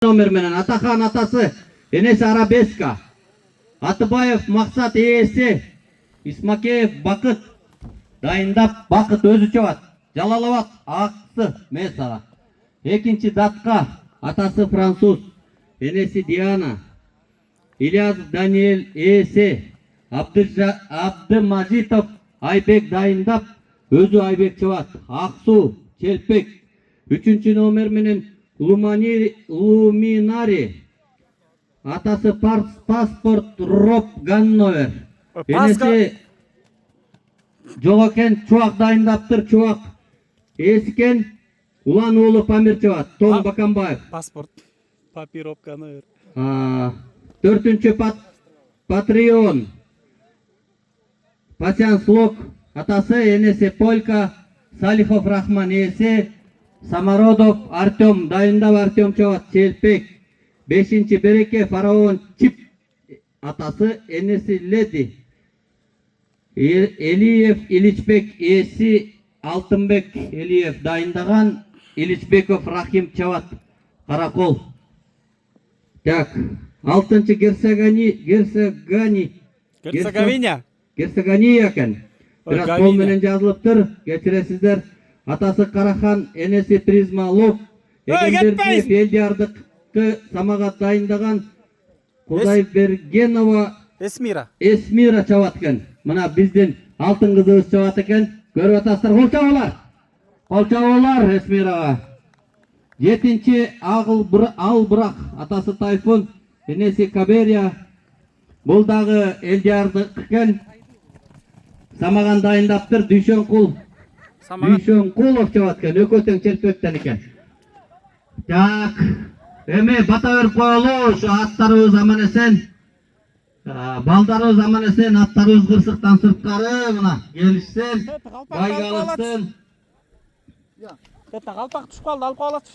Номер менен Атахан атасы Энес Арабеска, Атыбаев Максат ээси, Исмакеев Бакыт дайындап Бакыт өзү чабат. Жалалабад Аксы Месара. Экинчи датка атасы француз Энеси Диана, Ильяс Даниэль ээси, Абдымажитов Айбек дайындап өзү Айбек чабат. Аксу Челпек. Үчүнчү номер менен Луминари атасы паспорт Роб Ганновер. Энеси жок экен, чубак дайындаптыр. Чубак эскен улан уулу Памир чабат. Тоң Баканбаев. Паспорт Папи Роб Ганновер. Төртүнчү Патрион Пасян Слок атасы Энеси Полька, Салихов Рахман ээси, Самародов Артем дайындап Артем чабат. Челпек. Бешинчи Береке Фараон Чип атасы Энеси Леди. Элиев Иличбек ээси, Алтынбек Элиев дайындаган. Иличбеков Рахим чабат. Каракол. Так, алтынчы Герцогания экен. Бирок кол менен жазылыптыр. Кечиресиздер. Атасы Карахан Энеси Призмалов. Эгембердиев Элдиардыкты Самагат дайындаган. Кудайбергенова Эсмира чабат экен. Мына биздин алтын кызыбыз чабат экен. Көрүп атасыздар. Кол чабуулар. Кол чабуулар Эсмирага. Жетинчи Албырак атасы Тайфун Энеси Каберия. Бул дагы Элдиардык экен. Самаган дайындаптыр. Дүйшөнкул Дүйшөнкулов чабат экен. Экөө тең Челпектен экен. Так, эми бата берип коелу. Ушу аттарыбыз аман эсен. Балдарыбыз аман эсен, аттарыбыз кырсыктан сырткары мына келишсен, байга алышсын. Тета калпак түшүп калды, алып калачы.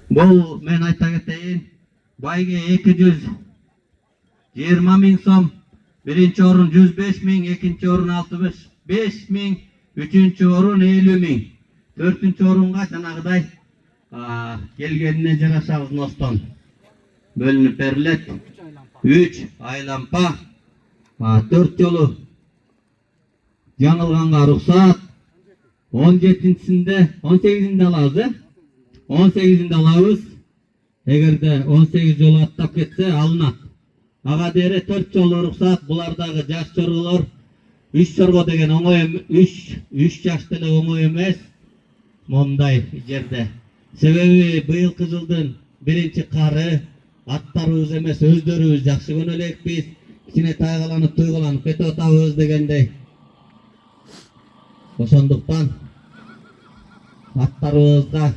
Бул мен айта кетейин. Байге 220 000 сом. Биринчи орун 105 000, экинчи орун 65 000, үчүнчү орун 50 000. Төртүнчү орунга жанагыдай келгенине жараша взностон бөлүнүп берилет. 3 айлампа, 4 жолу жаңылганга уруксат. 17-синде, 18-inde алабыз, 18-inde алабыз. Эгерде 18 жолу аттап кетсе алынат. Ага дере 4 жолу уруксат. Булардагы жаш чорголор 3 чорго деген оңой 3 жаш деле оңой эмес. Момдай жерде. Себеби быйылкы жылдын биринчи кары аттарыбыз эмес өздөрүбүз жакшы көрө элекпиз. Кичине тайгаланып туйгаланып кетип атабыз дегендей. Ошондуктан аттарыбызга,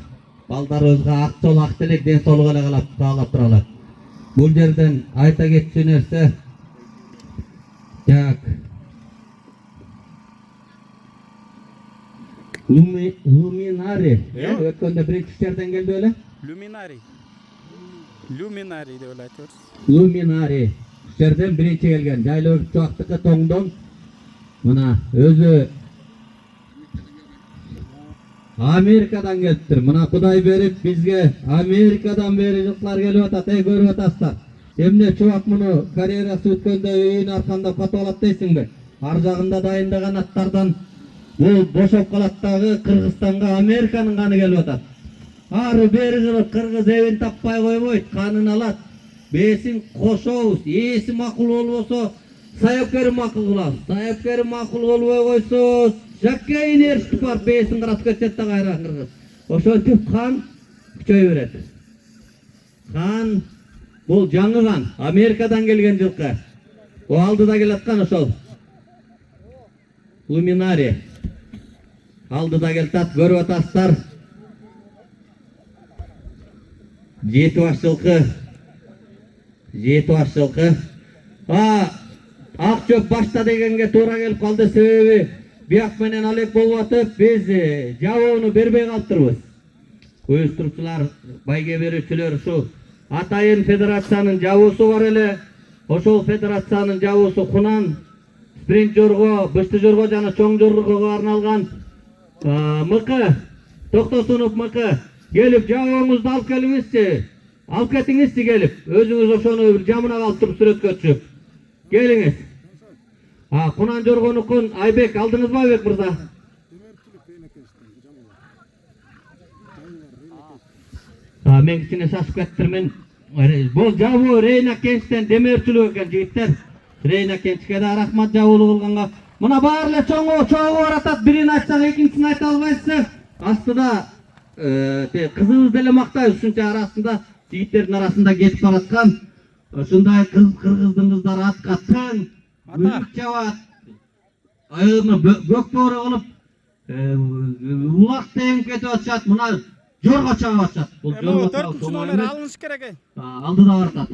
балдарыбызга ак жол, ак телек, ден соолук эле каалап туралат. Бул жерден айта кетчү нерсе. Так. Luminari. Өткөндө биринчи жерден келди беле? Luminari деп эле айтабыз. Luminari. Жерден биринчи келген. Жайлоо чуактыкы тоңдон. Мына өзү Америкадан келиптир. Мына Кудай берип бизге Америкадан бери жылкылар келип атат. Көрүп атасыздар. Эмне чубак муну карьерасы өткөндө үйүн аркандап катып алат дейсиңби? Ар жагында дайындаган аттардан бул бошоп калат дагы Кыргызстанга Американын каны келип атат. Ары бери кылып кыргыз эбин таппай койбойт, канын алат. Бесин кошобуз. Ээси макул болбосо саяпкери макул кылабыз. Саяпкери макул болбой койсо Жаккейин эрişip бар, бесин карап кетет да кайра кыргыз. Ошентип кан күчөй берет. Кан бул жаңы кан, Америкадан келген жылкы. О алдыда келаткан ошол. Luminari. Алдыда келтат, көрүп атасыздар. 7 баш жылкы. 7 баш жылкы. Ак чөп башта дегенге туура келип калды, себеби бияк менен алек болуп атып, биз жабоону бербей калыптырбыз. Уюштуруучулар, байге берүүчүлөр ушу атайын федерациянын жабуусу бар эле. Ошол федерациянын жабуусу Кунан, спринт жорго, бышты жорго жана чоң жоргого арналган мыкы, Токтосунов мыкы Gelip jabыңızды alып kelingizçi. Alып ketingizçi gelip. Özüңüz oşonu bir jamına kalıp turup süretkötçü. Geliңiz. Kunan Jorgonukun Aybek aldınız mı Aybek mırza? Men kişine saçıp kettirmen. Bol jabı Reyna Kenç'ten demerçülük eken jigitler. Reyna Kenç'ke de rahmat jabılı kılganga. Muna barla çoğu aratat, birini açsak ikincisini ayta albaysa. Aslında kızınız dele maktay uşuncha arasında jigitlerin arasında geçip baratkan. Şunday kırgızdın kızlar atqa tın, gülük çavat, ayağını gök doğru olup ulak teyin ketip atışat, muna jorga çağып atışat. Bu 4. nomer alınış gerek. Aldı da aratat.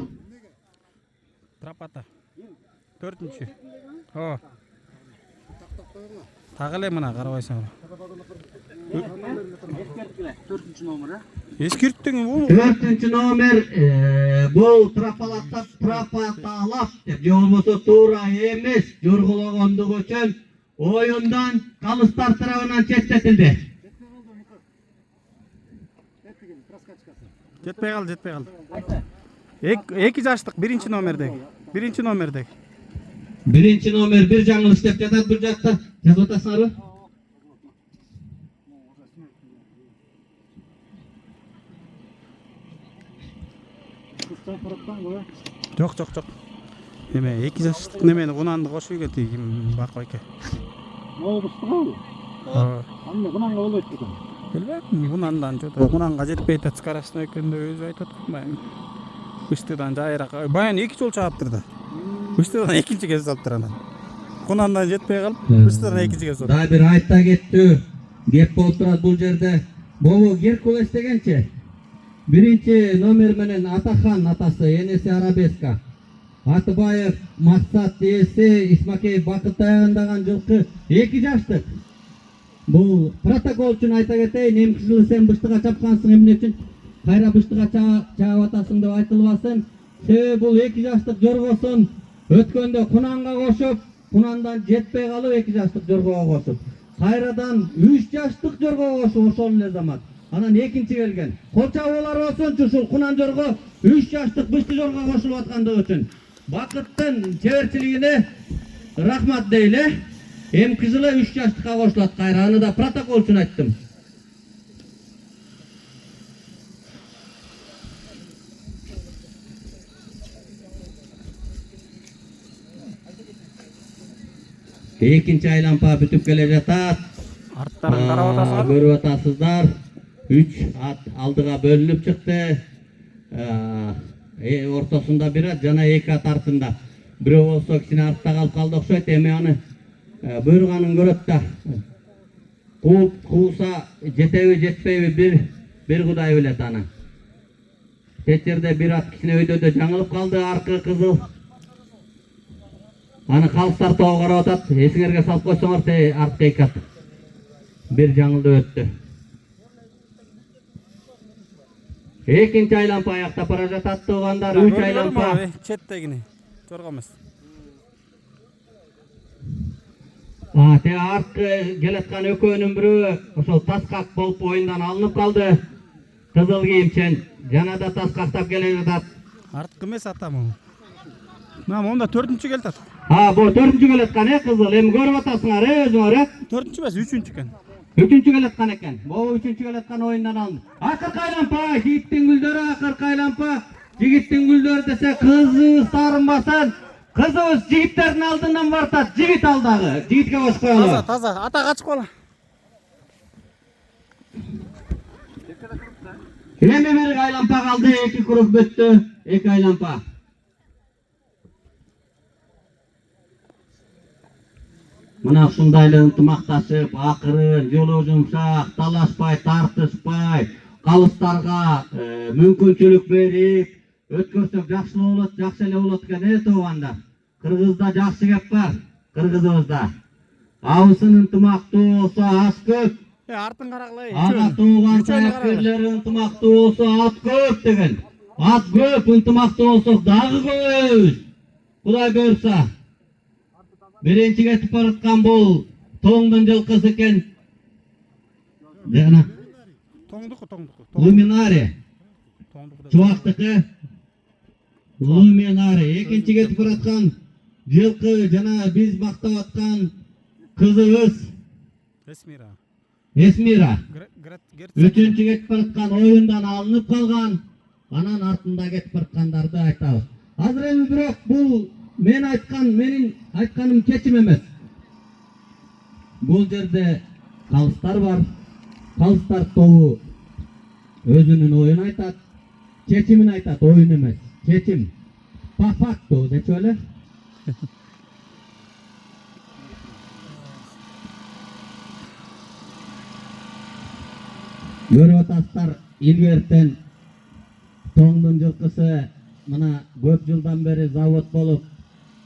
Trapata. 4. Ho. Tağıle mına qarabайсың. 4. nomer ha? Eskirttin bu. 4. nomer bol trapatalap dep же болбосо туура эмес жоргологондугу үчүн оюндан калыстар тарабынан четтетилди. Жетпей калды. 2 жаштык 1. номердеги. 1. номердеги. 1. nomer bir жаңылыш деп жатат бул жакта. Жазып атасыңарбы? Жоқ. Неме 2 жаштык немени кунанды кошуп ийген тиги баркы эке. Болбустугу. Анда кунанга болбойт экен. Билбейм, кунандан жото. Кунанга жетпей атат, скоростной экенде өзү айтып атпаймын. Үстүдөн жайыраак. Баян 2 жол чааптыр да. Үстүдөн 2-чи кез салыптыр анан. Кунандан жетпей калып, үстүдөн 2-чи кез салып. Дагы бир айта кеттүү. Кеп болуп турат бул жерде. Бобо Геркулес дегенчи. 1. номер менен Атахан атасы, энеси Арабеска. Атыбаев Максат ээси, Исмакеев Бакыт аягындаган жылкы 2 жаштык. Бул протокол үчүн айта кетейин, эмки жылы сен быштыга чапкансың, эмне үчүн кайра быштыга чаап атасың деп айтылбасын. Себеби бул 2 жаштык жоргосун өткөндө кунанга кошуп, кунандан жетпей калып 2 жаштык жоргого кошуп. Кайрадан 3 жаштык жоргого кошуп ошол эле замат. Анан экинчи келген. Кол чабуулар болсунчу ушул кунан жорго 3 жаштык бышты жорго кошулуп аткандыгы үчүн Бакыттын чеберчилигине рахмат дейле. Эмки жылы 3 жаштыкка кошулат кайра. Аны да протокол үчүн айттым. Экинчи айлампа бүтүп келе жатат. Арттарын карап атасыңар. Көрүп атасыздар. 3 ат алдыга бөлүнүп чыкты. Ортосунда бир ат жана 2 ат артында. Бирөө болсо кичине артта калып калды окшойт. Эми аны буйруганын көрөт да. Кууса жетеби жетпейби бир Кудай билет аны. Тет жерде бир ат кичине өйдөдө жаңылып калды, аркы кызыл. Аны калыстар тобу карап атат. Эсиңерге салып койсоңор, арткы 2 ат. Бир жаңылды өттү. Экинчи айлампа аяктап бара жатат туугандар. 3 айлампа. Четтегини. Жорго эмес. Те арткы келаткан экөөнүн бирөө ошол таскак болуп оюндан алынып калды. Кызыл кийимчен жана да таскактап келе жатат. Арткы эмес атамы. Мына монда 4-чү келатат. Бул 4-чү келаткан кызыл. Эми көрүп атасыңар өзүңөр 4-чү эмес, 3-чү экен. 3-чү келаткан экен. Бул 3-чү келаткан оюндан алынды. Акыркы айлампа, жигиттин гүлдөрү, акыркы айлампа. Жигиттин гүлдөрү десе кызыбыз тарынбасын. Кызыбыз жигиттердин алдынан бартат. Жигит алдагы. Жигитке кошуп коелу. Таза, ата качып кала. Эми бир айлампа калды, 2 круг бүттү. 2 айлампа. Мына ушундай эле ынтымакташып, акырын, жолу жумшак, талашпай, тартышпай, калыстарга мүмкүнчүлүк берип, өткөрсөк жакшы болот, жакшы эле болот экен, туугандар. Кыргызда жакшы кеп бар, кыргызыбызда. Абысын ынтымактуу болсо аш көп. Артын карагыла. Ага тууган саяткерлер ынтымактуу болсо ат көп деген. Ат көп, ынтымактуу болсок дагы көбөйбүз. Кудай буйрса. Birinci ketip baraткан бул тоңдун жылкысы экен. Жана Тоңдуку. Luminari. Çuvaktaki Luminari. Ekinci getip baratkan жылкы жана biz мактап аткан kızыбыз Esmira. Üçüncü getip baratkan oyundan alınıp kalgan. Анан артында кетип бараткандарды айтабыз. Азыр эми бирок бул менин айтканым чечим эмес. Бул жерде калыстар бар. Калыстар тобу өзүнүн оюн айтат. Чечимин айтат, оюн эмес. Чечим. По факту дечү эле. Көрүп атасыздар, илгертен тоңдун жылкысы мына көп жылдан бери завод болуп,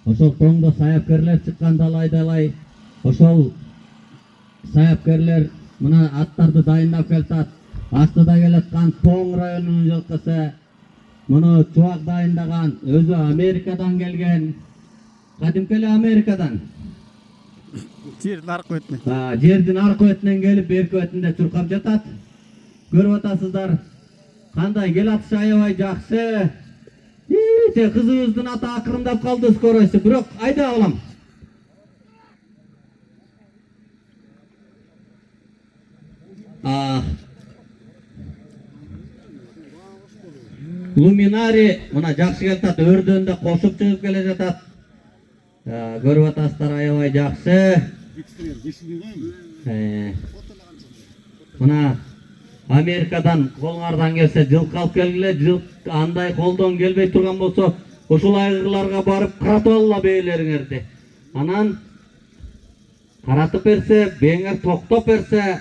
ошол тоңдо саяпкерлер чыккан далай. Ошол саяпкерлер мына аттарды дайындап келатат. Астыда келаткан Тоң районунун жылкысы муну чубак дайындаган, өзү Америкадан келген. Кадимки эле Америкадан. Жердин аркы бетинен. Жердин аркы бетинен келип, берки бетинде чуркап жатат. Көрүп атасыздар. Кандай келатышы аябай жакшы. Кызыбыздын аты акырындап калды скоройсу, бирок айда алам. Luminari мына жакшы келатат, өрдөндөк кошуп чыгып келе жатат. Көрүп атасыздар, аябай жакшы. Мына Америкадан колуңардан келсе жылкы алып келгиле, жылк андай колдон келбей турган болсо, ушул айгырларга барып каратып алгыла бээлериңерди. Анан каратып берсе, бээңер токтоп берсе,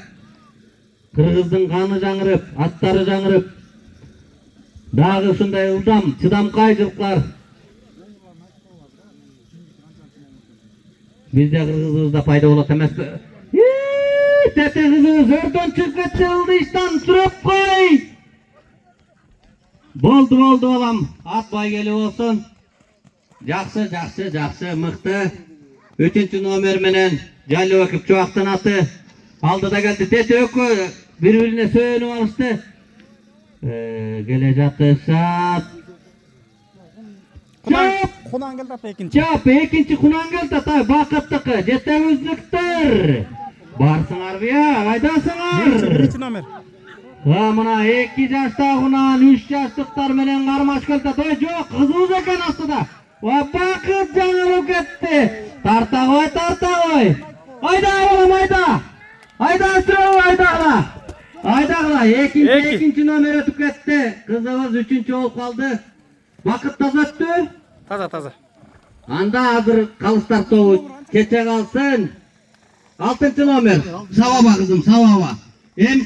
кыргыздын каны жаңырып, аттары жаңырып, дагы ушундай ылдам, чыдамкай жылкылар бизде кыргызыбызда пайда болот эмеспи? Тете кызыбыз өрдөн чыгып кетти, ылды иштан сурап кой. Болду балам, ат байгели болсун. Жакшы, мыкты. 3 номер менен Жалыбеков чубактын аты алдыда келди. Тете экөө бири-бирине сөөнүп алышты. Келе жатышат. Кунангелдат экинчи. Чап, экинчи Кунангелдат, бакыттыкы, жетеңиздиктер. Барсыңарбы я, кайдасыңар? 1 номер. Мына 2 жаштагынан 3 жаштыктар менен кармаш келатат. Ой, жок, кызыбыз экен астыда. Бакыт жаңырып кетти. Тарта кой. Айда балам, айда сүрөбү, айдагыла. Экинчи номер өтүп кетти. Кызыбыз 3-чү болуп калды. Бакыт таза өттү? Таза. Анда азыр калыстар тобу кече калсын. 6 номер. Сабаба кызым, сабаба.